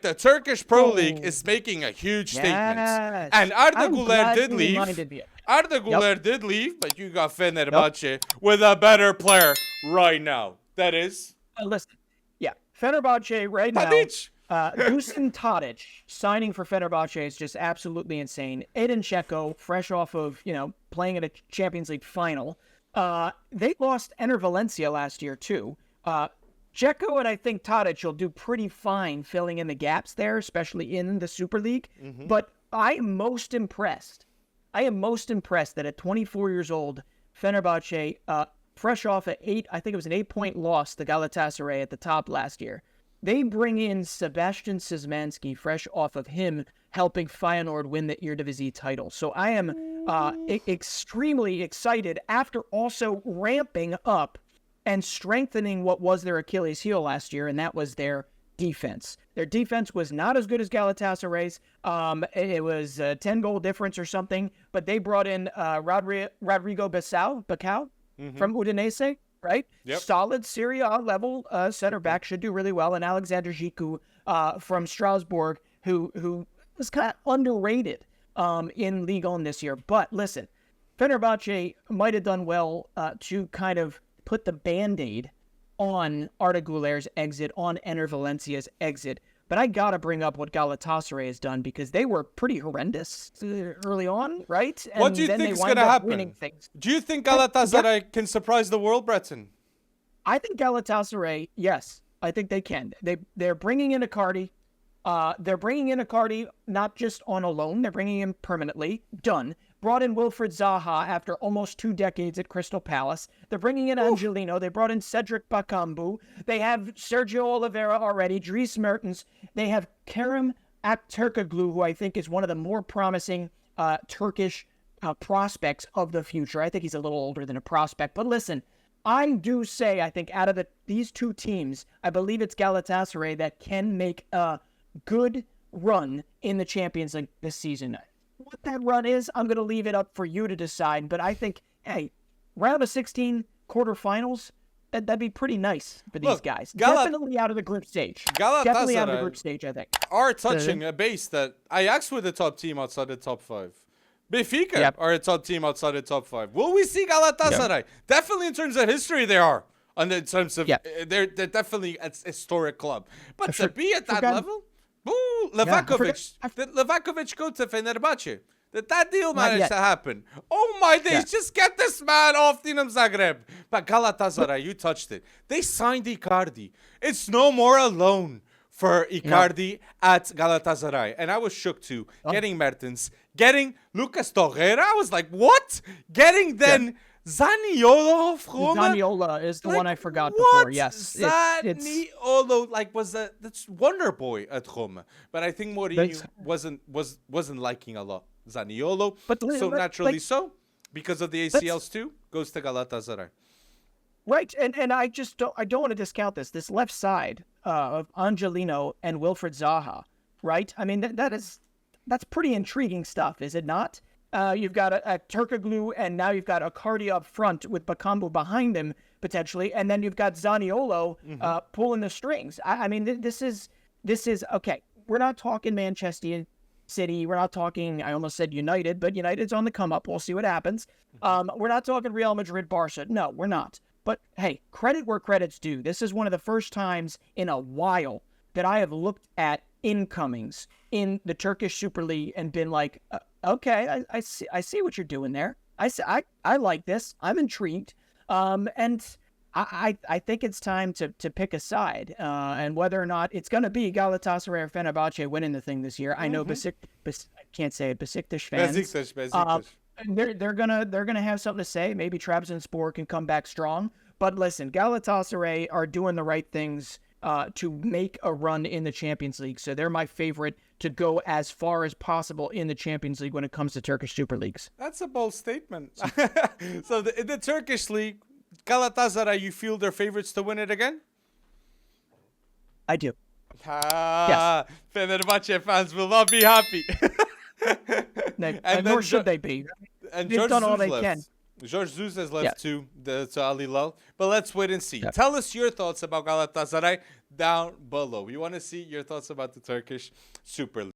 The Turkish Pro League is making a huge statement. And Arda Güler did leave. Arda Güler did leave, but you got Fenerbahçe with a better player right now. That is... listen, Fenerbahçe right now... Dusan Tadic signing for Fenerbahçe is just absolutely insane. Edin Dzeko, fresh off of, playing at a Champions League final. They lost Enner Valencia last year, too. Dzeko and I think Tadic will do pretty fine filling in the gaps there, especially in the Super League. Mm-hmm. But I am most impressed that at 24 years old, Fenerbahçe, fresh off an 8-point loss to Galatasaray at the top last year. They bring in Sebastian Szymanski, fresh off of him helping Feyenoord win the Eredivisie title. So I am extremely excited after also ramping up and strengthening what was their Achilles heel last year, and that was their defense. Their defense was not as good as Galatasaray's. It was a 10-goal difference or something, but they brought in Rodrigo Bacau from Udinese. Right? Yep. Solid Serie A level center back, should do really well. And Alexander Ziku from Strasbourg, who was kind of underrated in Ligue 1 this year. But listen, Fenerbahçe might have done well to kind of put the Band-Aid on Arda Güler's exit, on Enner Valencia's exit. But I got to bring up what Galatasaray has done because they were pretty horrendous early on, right? And what do you think is going to happen? Do you think Galatasaray can surprise the world, Breton? I think Galatasaray, yes. I think they can. They're bringing in Icardi. They're bringing in Icardi not just on a loan. They're bringing him permanently. Done. Brought in Wilfried Zaha after almost 2 decades at Crystal Palace. They're bringing in Angeliño. They brought in Cédric Bakambu. They have Sérgio Oliveira already, Dries Mertens. They have Kerem Aktürkoğlu, who I think is one of the more promising Turkish prospects of the future. I think he's a little older than a prospect. But listen, I do say, I think out of these 2 teams, I believe it's Galatasaray that can make a good run in the Champions League this season. What that run is, I'm going to leave it up for you to decide. But I think, round of 16 quarterfinals, that'd be pretty nice for these guys. Definitely out of the group stage. Definitely out of the group stage, I think. Are touching a base that Ajax were the top team outside the top 5. Benfica are a top team outside the top 5. Will we see Galatasaray? Yep. Definitely in terms of history, they are. And in terms of, they're definitely a historic club. But to be at that level... Ooh, Livakovic. Did Livakovic go to Fenerbahçe? Did that deal manage to happen? Oh my days, just get this man off Dinamo Zagreb. But Galatasaray, you touched it. They signed Icardi. It's no more a loan for Icardi at Galatasaray. And I was shook too. Getting Mertens, getting Lucas Torreira. I was like, what? Getting then... Zaniolo of Roma? Zaniola is the one I forgot before. Yes, Zaniolo that's Wonder Boy at Roma, but I think Mourinho wasn't liking a lot Zaniolo, naturally because of the ACLs too goes to Galatasaray. Right, and I don't want to discount this left side of Angeliño and Wilfried Zaha. Right, I mean that's pretty intriguing stuff, is it not? You've got a Turkoglu, and now you've got Icardi up front with Bakambu behind him, potentially, and then you've got Zaniolo pulling the strings. I mean, this is okay. We're not talking Manchester City. We're not talking, I almost said United, but United's on the come up. We'll see what happens. We're not talking Real Madrid, Barca. No, we're not. But, hey, credit where credit's due. This is one of the first times in a while that I have looked at incomings in the Turkish Super League and been like, okay, I see what you're doing there. I like this. I'm intrigued. And I think it's time to pick a side. And whether or not it's going to be Galatasaray or Fenerbahçe winning the thing this year. I know I can't say it, Besiktas fans. Besiktas. They're gonna have something to say. Maybe Trabzonspor can come back strong. But listen, Galatasaray are doing the right things to make a run in the Champions League. So they're my favorite to go as far as possible in the Champions League when it comes to Turkish Super Leagues. That's a bold statement. So in the Turkish League, Galatasaray, you feel they're favorites to win it again? I do. Yes. Fenerbahçe fans will not be happy. And nor should they be. And They've George done all Jesus they left. can. Jorge Jesus has left to Al Hilal, but let's wait and see. Tell us your thoughts about Galatasaray down below. We want to see your thoughts about the Turkish Super League.